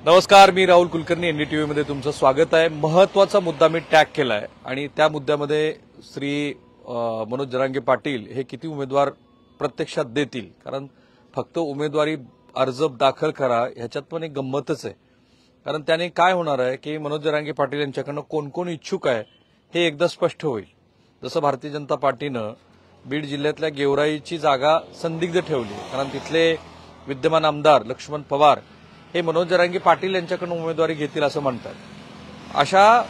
नमस्कार, मी राहुल कुलकर्णी, एनडीटीव्ही मध्ये तुमचं स्वागत आहे। महत्वाचा मुद्दा मी टॅग केलाय आणि त्या मुद्द्यामध्ये श्री मनोज जरांगे पाटील हे किती उमेदवार प्रत्यक्षात देतील, कारण फक्त उमेदवारी अर्ज दाखल करा ह्याच्यात पण एक गंमतच आहे। कारण त्याने काय होणार आहे की मनोज जरांगे पाटील यांच्याकडनं कोण कोण इच्छुक आहे हे एकदा स्पष्ट होईल। जसं भारतीय जनता पार्टीनं बीड जिल्ह्यातल्या गेवराईची जागा संदिग्ध ठेवली, कारण तिथले विद्यमान आमदार लक्ष्मण पवार हे मनोज जरांगे पाटील यांच्याकडून उमेदवारी घेतील असं म्हणतात। अशा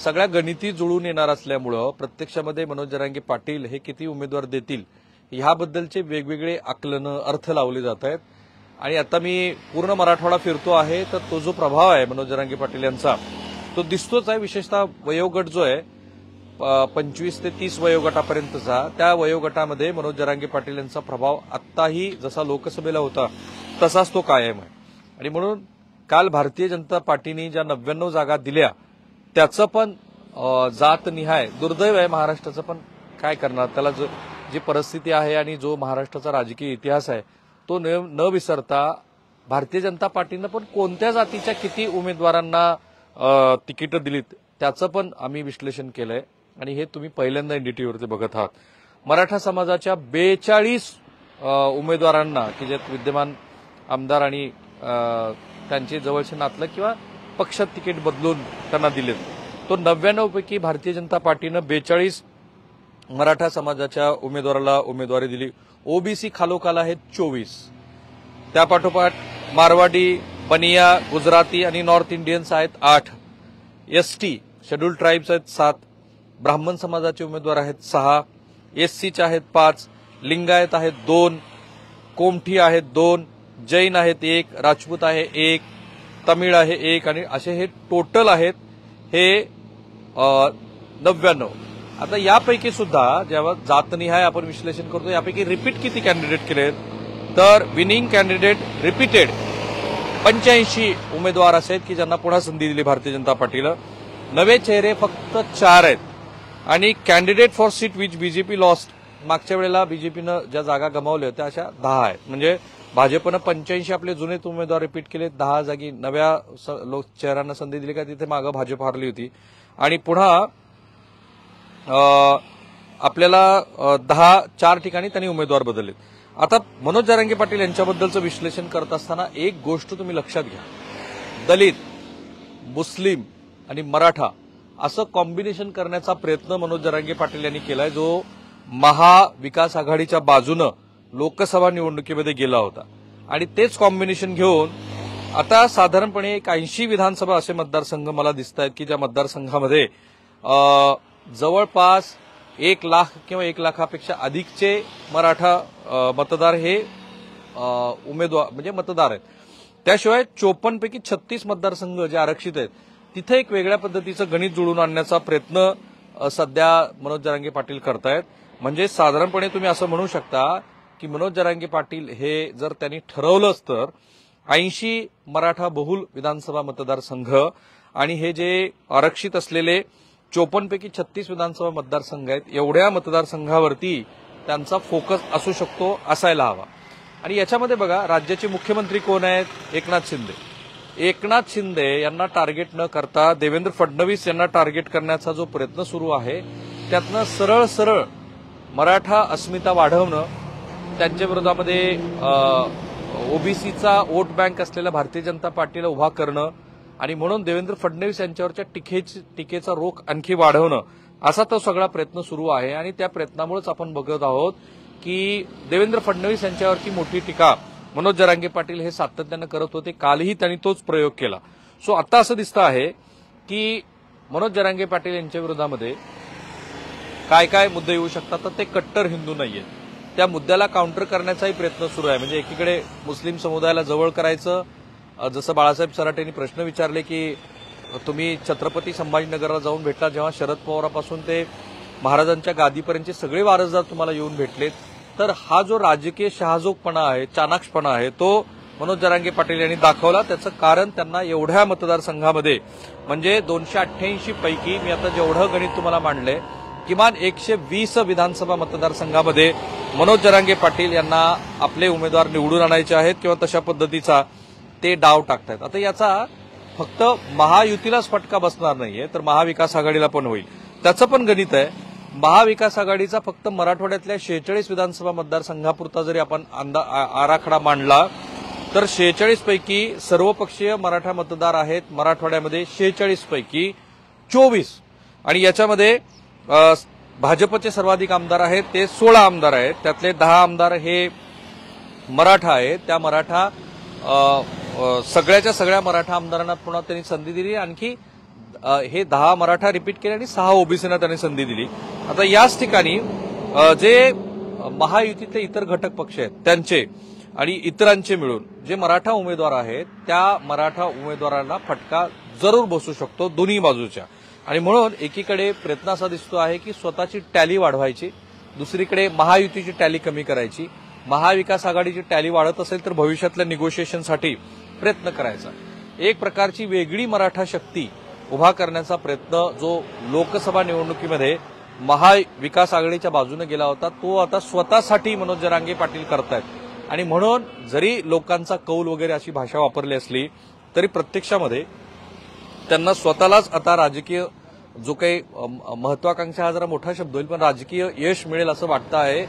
सगळ्या गणिती जुळून येणार असल्यामुळं प्रत्यक्षामध्ये मनोज जरांगे पाटील हे किती उमेदवार देतील ह्याबद्दलचे वेगवेगळे आकलन अर्थ लावले जात आहेत। आणि आता मी पूर्ण मराठवाडा फिरतो आहे, तर तो जो प्रभाव आहे मनोज जरांगे पाटील यांचा तो दिसतोच आहे। विशेषतः वयोगट जो आहे 25 ते 30 वयोगटापर्यंतचा, त्या वयोगटामध्ये मनोज जरांगे पाटील यांचा प्रभाव आत्ताही जसा लोकसभेला होता तसाच तो कायम आहे। आणि म्हणून काल भारतीय जनता पार्टीने ज्या 99 जागा दिल्या त्याचं पण जातनिहाय दुर्दैव आहे महाराष्ट्राचं, पण काय करणार, त्याला जी परिस्थिती आहे आणि जो महाराष्ट्राचा राजकीय इतिहास आहे तो न विसरता भारतीय जनता पार्टीनं पण कोणत्या जातीच्या किती उमेदवारांना तिकीटं दिलीत त्याचं पण आम्ही विश्लेषण केलंय आणि हे तुम्ही पहिल्यांदा एनडीटीव्हीवरती बघत आहात। मराठा समाजाच्या 42 उमेदवारांना की ज्यात विद्यमान आमदार आणि त्यांचे जवळचे नातलग किंवा पक्षात तिकीट बदलून त्यांना दिलेत, तो 99 पैकी भारतीय जनता पार्टीनं 42 मराठा समाजाच्या उमेदवाराला उमेदवारी दिली। ओबीसी खालोखाल आहेत 24, त्यापाठोपाठ मारवाडी, बनिया, गुजराती आणि नॉर्थ इंडियन्स आहेत 8, एसटी शेड्यूल्ड ट्राइब्स आहेत 7, ब्राह्मण समाजाचे उमेदवार आहेत 6, एससीचे आहेत 5, लिंगायत आहेत 2, कोमठी आहेत 2, जैन आहेत 1, राजपूत आहे 1, तमिळ आहे 1 आणि असे हे टोटल आहेत हे 99। आता यापैकी सुद्धा जेव्हा जातनिहाय आपण विश्लेषण करतो यापैकी रिपीट किती कॅन्डिडेट केलेत, तर विनिंग कॅन्डिडेट रिपीटेड 85 उमेदवार असे आहेत की ज्यांना पुन्हा संधी दिली भारतीय जनता पार्टीला। नवे चेहरे फक्त 4 आहेत आणि candidate for seat which BJP lost, मागच्या वेळेला बीजेपीनं ज्या जागा गमावल्या होत्या अशा 10 आहेत। म्हणजे भाजपनं 85 आपले जुने उमेदवार रिपीट केले, 10 जागी नव्या चेहऱ्यांना संधी दिली का तिथे मागं भाजप हारली होती आणि पुन्हा आपल्याला 4 ठिकाणी त्यांनी उमेदवार बदललेत। आता मनोज जरांगे पाटील यांच्याबद्दलचं विश्लेषण करत असताना एक गोष्ट तुम्ही लक्षात घ्या, दलित, मुस्लिम आणि मराठा असं कॉम्बिनेशन करण्याचा प्रयत्न मनोज जरांगे पाटील यांनी केलाय, जो महाविकास आघाडीच्या बाजूनं लोकसभा निवडणुकीमध्ये गेला होता। आणि तेच कॉम्बिनेशन घेऊन आता साधारणपणे 80 विधानसभा असे मतदारसंघ मला दिसत आहेत की ज्या मतदारसंघामध्ये जवळपास 1 लाख किंवा 1 लाखापेक्षा अधिकचे मराठा मतदार हे उमेदवार म्हणजे मतदार आहेत। त्याशिवाय 54 पैकी 36 मतदारसंघ जे आरक्षित आहेत तिथे एक वेगळ्या पद्धतीचं गणित जुळून आणण्याचा प्रयत्न सध्या मनोज जरांगे पाटील करतायत। म्हणजे साधारणपणे तुम्ही असं म्हणू शकता की मनोज जरांगे पाटील हे जर त्यांनी ठरवलंच तर 80 मराठा बहुल विधानसभा मतदारसंघ आणि हे जे आरक्षित असलेले 54 पैकी 36 विधानसभा मतदारसंघ आहेत एवढ्या मतदारसंघावरती त्यांचा फोकस असू शकतो, असायला हवा। आणि याच्यामध्ये बघा, राज्याचे मुख्यमंत्री कोण आहेत? एकनाथ शिंदे। एकनाथ शिंदे यांना टार्गेट न करता देवेंद्र फडणवीस यांना टार्गेट करण्याचा जो प्रयत्न सुरू आहे त्यातनं सरळ सरळ मराठा अस्मिता वाढवणं, त्यांच्या विरोधामध्ये ओबीसीचा वोट बँक असलेल्या भारतीय जनता पार्टीला उभा करणं आणि म्हणून देवेंद्र फडणवीस यांच्यावरच्या टीकेचा रोख आणखी वाढवणं, असा तो सगळा प्रयत्न सुरू आहे। आणि त्या प्रयत्नामुळेच आपण बघत आहोत की देवेंद्र फडणवीस यांच्यावरची मोठी टीका मनोज जरांगे पाटील हे सातत्यानं करत होते, कालही त्यांनी तोच प्रयोग केला। सो आता असं दिसतं आहे की मनोज जरांगे पाटील यांच्या विरोधामध्ये काय काय मुद्दे येऊ शकतात, तर ते कट्टर हिंदू नाहीये, त्या मुद्द्याला काउंटर करण्याचाही प्रयत्न सुरू आहे। म्हणजे एकीकडे मुस्लिम समुदायाला जवळ करायचं, जसं बाळासाहेब सराटेंनी प्रश्न विचारले की तुम्ही छत्रपती संभाजीनगरला जाऊन भेटला, जेव्हा शरद पवारांपासून ते महाराजांच्या गादीपर्यंतचे सगळे वारसदार तुम्हाला येऊन भेटलेत, तर हा जो राजकीय शहाजोगपणा आहे, चाणाक्षपणा आहे, तो मनोज जरांगे पाटील यांनी दाखवला। त्याचं कारण त्यांना एवढ्या मतदारसंघामध्ये म्हणजे 288 पैकी मी आता जेवढं गणित तुम्हाला मांडलंय किमान 120 विधानसभा मतदारसंघामध्ये मनोज जरांगे पाटील यांना आपले उमेदवार निवडून आणायचे आहेत किंवा तशा पद्धतीचा ते डाव टाकतायत। आता याचा फक्त महायुतीलाच फटका बसणार नाहीये, तर महाविकास आघाडीला पण होईल। त्याचं पण गणित आहे। महाविकास आघाडीचा फक्त मराठवाड्यातल्या 46 विधानसभा मतदारसंघापुरता जरी आपण आराखडा मांडला तर 46 पैकी सर्वपक्षीय मराठा मतदार आहेत मराठवाड्यामध्ये 46 पैकी 24, आणि याच्यामध्ये भाजपचे सर्वाधिक आमदार आहेत ते 16 आमदार आहेत। त्यातले 10 आमदार हे मराठा आहेत। त्या मराठा सगळ्याच्या सगळ्या मराठा आमदारांना पुन्हा त्यांनी संधी दिली, आणखी हे 10 मराठा रिपीट केले आणि 6 ओबीसीना त्यांनी संधी दिली। आता याच ठिकाणी जे महायुतीतले इतर घटक पक्ष आहेत त्यांचे आणि इतरांचे मिळून जे मराठा उमेदवार आहेत त्या मराठा उमेदवारांना फटका जरूर बसू शकतो दोन्ही बाजूच्या। आणि म्हणून एकीकडे प्रयत्न असा दिसतो आहे की स्वतःची टॅली वाढवायची, दुसरीकडे महायुतीची टॅली कमी करायची। महाविकास आघाडीची टॅली वाढत असेल तर भविष्यातल्या निगोशिएशनसाठी प्रयत्न करायचा। एक प्रकारची वेगळी मराठा शक्ती उभा करण्याचा प्रयत्न जो लोकसभा निवडणुकीमध्ये महाविकास आघाडीच्या बाजूने गेला होता तो आता स्वतःसाठी मनोज जरांगे पाटील करतायत। आणि म्हणून जरी लोकांचा कौल वगैरे अशी भाषा वापरली असली तरी प्रत्यक्षामध्ये त्यांना स्वतःलाच आता राजकीय जो काही महत्वाकांक्षा हा जरा मोठा शब्द होईल पण राजकीय यश मिळेल असं वाटतं आहे,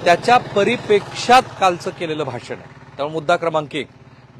त्याच्या परिप्रेक्ष्यात कालचं केलेलं भाषण आहे। त्यामुळे मुद्दा क्रमांक 1,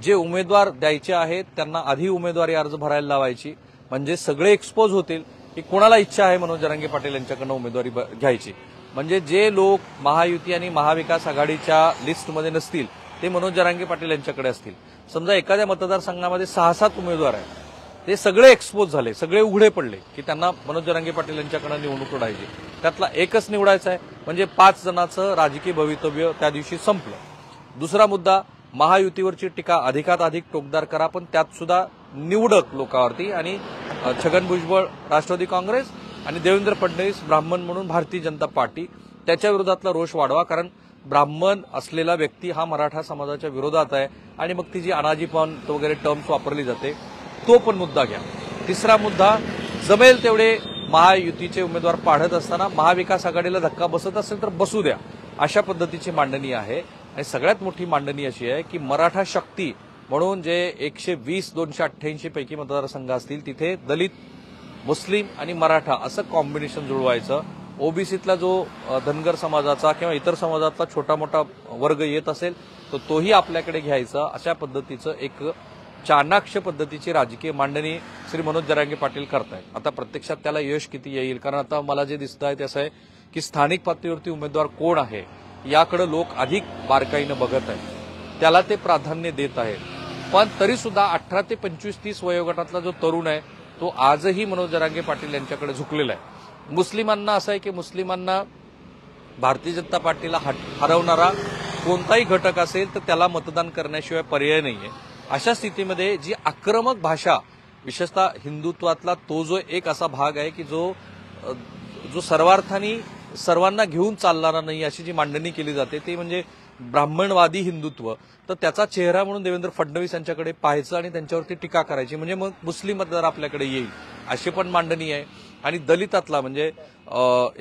जे उमेदवार द्यायचे आहेत त्यांना आधी उमेदवारी अर्ज भरायला लावायची, म्हणजे सगळे एक्सपोज होतील की कोणाला इच्छा आहे मनोज जरांगे पाटील यांच्याकडनं उमेदवारी घ्यायची। म्हणजे जे लोक महायुती आणि महाविकास आघाडीच्या लिस्टमध्ये नसतील ते मनोज जरांगे पाटील यांच्याकडे असतील। समजा एखाद्या मतदारसंघामध्ये 6-7 उमेदवार आहेत, ते सगळे एक्सपोज झाले, सगळे उघडे पडले की त्यांना मनोज जरांगे पाटील यांच्याकडे निवडणूक लढायची, त्यातला एकच निवडायचा आहे, म्हणजे 5 जणांचं राजकीय भवितव्य त्या दिवशी संपलं। दुसरा मुद्दा, महायुतीवरची टीका अधिकात अधिक टोकदार करा पण त्यात सुद्धा निवडक लोकांवरती, आणि छगन भुजबळ राष्ट्रवादी काँग्रेस आणि देवेंद्र फडणवीस ब्राह्मण म्हणून भारतीय जनता पार्टी, त्याच्या विरोधातला रोष वाढवा, कारण ब्राह्मण असलेला व्यक्ती हा मराठा समाजाच्या विरोधात आहे आणि मग ती जी अनाजीपण वगैरे टर्म्स वापरली जाते तो पण मुद्दा घ्या। तिसरा मुद्दा, जमेल तेवढे महायुतीचे उमेदवार पाडत असताना महाविकास आघाडीला धक्का बसत असेल तर बसू द्या, अशा पद्धतीची मांडणी आहे। आणि सगळ्यात मोठी मांडणी अशी आहे की मराठा शक्ती म्हणून जे 120-288 पैकी मतदारसंघ असतील तिथे दलित, मुस्लिम आणि मराठा असं कॉम्बिनेशन जुळवायचं। ओबीसीतला जो धनगर समाजाचा किंवा इतर समाजातला छोटा मोठा वर्ग येत असेल तर तोही आपल्याकडे घ्यायचा, अशा पद्धतीचं एक चाणाक्ष पद्धतीची राजकीय मांडणी श्री मनोज जरांगे पाटील करतायत। आता प्रत्यक्षात त्याला यश किती येईल, कारण आता मला जे दिसत आहे ते असं आहे की स्थानिक पातळीवरती उमेदवार कोण आहे याकडे लोक अधिक बारकाईनं बघत आहेत, त्याला ते प्राधान्य देत आहेत। पण तरी सुद्धा 18 ते 25-30 वयोगटातला जो तरुण आहे तो आजही मनोज जरांगे पाटील यांच्याकडे झुकलेला आहे। मुस्लिमांना असं आहे की मुस्लिमांना भारतीय जनता पार्टीला हरवणारा कोणताही घटक असेल तर त्याला मतदान करण्याशिवाय पर्याय नाहीये। अशा स्थितीमध्ये जी आक्रमक भाषा, विशेषतः हिंदुत्वातला तो जो एक असा भाग आहे की जो सर्वार्थाने सर्वांना घेऊन चालणारा नाही, अशी जी मांडणी केली जाते ती म्हणजे ब्राह्मणवादी हिंदुत्व, तर त्याचा चेहरा म्हणून देवेंद्र फडणवीस यांच्याकडे पाहायचं आणि त्यांच्यावरती टीका करायची, म्हणजे मग मुस्लिम मतदार आपल्याकडे येईल, अशी पण मांडणी आहे। आणि दलितातला म्हणजे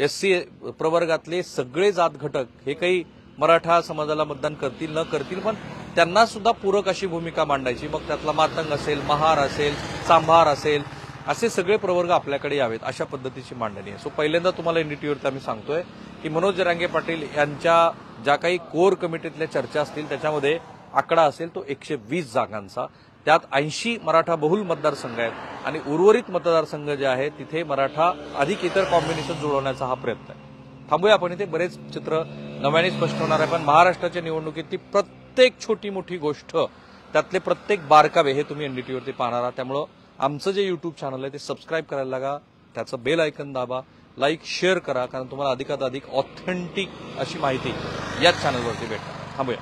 SC प्रवर्गातले सगळे जात घटक हे काही मराठा समाजाला मतदान करतील न करतील पण त्यांना सुद्धा पूरक अशी भूमिका मांडायची, मग त्यातला मातंग असेल, महार असेल, चांभार असेल, असे सगळे प्रवर्ग आपल्याकडे यावेत, अशा पद्धतीची मांडणी आहे। सो पहिल्यांदा तुम्हाला NDTVवरती आम्ही सांगतोय की मनोज जरांगे पाटील यांच्या ज्या काही कोर कमिटीतल्या चर्चा असतील त्याच्यामध्ये आकडा असेल तो 120 जागांचा, त्यात 80 मराठा बहुल मतदारसंघ आहेत आणि उर्वरित मतदारसंघ जे आहेत तिथे मराठा अधिक इतर कॉम्बिनेशन जुळवण्याचा हा प्रयत्न आहे। थांबूया आपण इथे, बरेच चित्र नव्याने स्पष्ट होणार आहे, पण महाराष्ट्राच्या निवडणुकीतली प्रत्येक छोटी मोठी गोष्ट, त्यातले प्रत्येक बारकावे हे तुम्ही NDTVवरती पाहणार आहात। त्यामुळं आमचं जे YouTube चॅनल आहे ते सबस्क्राईब करायला लागा, त्याचं बेल आयकन दाबा, लाईक शेअर करा, कारण तुम्हाला अधिकात अधिक ऑथेंटिक अशी माहिती याच चॅनलवरती भेटणार। थांबूया।